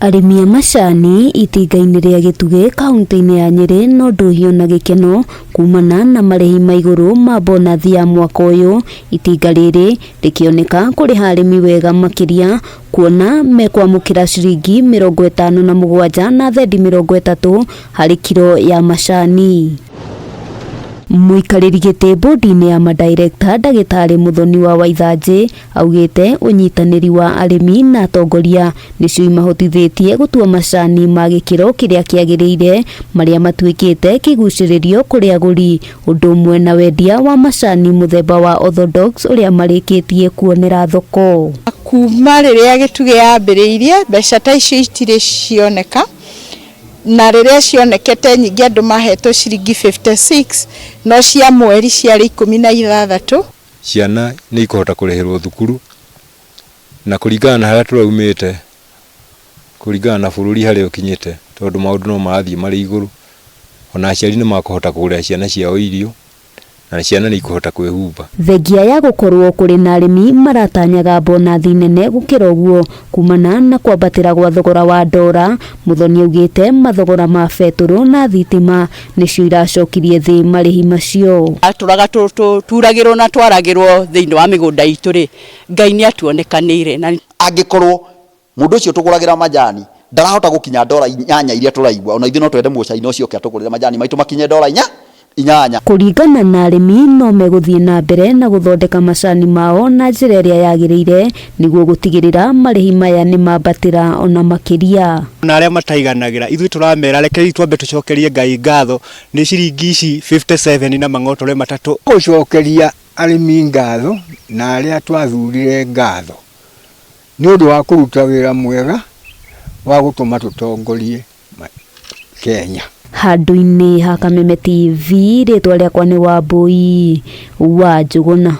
Arĩmi a macani itinga-inĩ rĩa Gĩtugĩ kaunti-inĩ ya Nyeri no ndũhiũ na gĩkeno kumana na marĩhi ma igũrũ ma bonathi ya mwaka ũyũ. Itinga rĩrĩ rĩkĩoneka kũrĩha arĩmi wega makĩria, kuona mekwamũkĩra ciringi 57 na thendi 30 harĩ kiro ya macani. Mũikarĩri gĩtĩ bodi-inĩ ya madirector Ndagĩtarĩ Muthoni wa Waithanjĩ augĩte ũnyitanĩri wa arĩmi na atongoria nĩcio imahotithĩtie gũtua macani ma gĩkĩro kĩrĩa kĩagĩrĩire, marĩa matuĩkĩte kĩgucĩrĩrio kũrĩ agũri, ũndũ ũmwe na wendia wa macani mũthemba wa orthodox ũrĩa marĩkĩtie kuonera thoko. Kuma rĩrĩa Gĩtugĩ yambĩrĩirie mbeca ta icio itirĩ cioneka, na rĩrĩa cionekete nyingĩ andũ mahetwo ciringi 56 no cia mweri ciarĩ 16. Ciana nĩ ikũhota kũrĩhĩrwo thukuru na kũringana na harĩa tũraumĩte, kũringana na bũrũri harĩa ũkinyĩte, tondũ maũndũ no marathiĩ marĩ igũrũ, ona aciari nĩ makũhota kũgũrĩra ciana ciao irio na ciana nĩ ikũhota kwĩhumba. Thengia ya gũkorwo kũrĩ na arĩmi maratanyaga bonathi nene gũkĩra ũguo kumana na kwambatĩra gwa thogora wa ndora, Muthoni augĩte mathogora ma betũrũ na thitima nĩcio iracokirie thĩ marĩhi macio. Tũraga turagĩrwo na twaragĩrwo thĩinĩ wa mĩgũnda itũ rĩ, Ngai nĩ atuonekanĩire. Na angĩkorwo mũndũ ũcio tũgũragĩra majani ndarahota gũkinya ndora 8 iria tũraigua, ona ithuĩ no twende mũcaina ũcio kĩa tũgũrĩre majani maitũ makinye ndora 8. Kũringana na arĩmi no megũthiĩ na mbere na gũthondeka macani mao na njĩra ĩrĩa yagĩrĩire nĩguo gũtigĩrĩra marĩhi maya nĩ mambatĩra ona makĩria. Na arĩa mataiganagĩra ithuĩ tũramera rekei twambe tũcokerie Ngai ngatho nĩ ciringi ici 57 na mang'otore matatũ. Gũcokeria arĩmi ngatho na arĩa twathurire ngatho nĩ ũndũ wa kũruta wĩra mwega wa gũtũma tũtongorie Kenya. Handũ-inĩ ha Kameme TV, rĩtwa rĩakwa nĩ Wambui wa Njũgũna.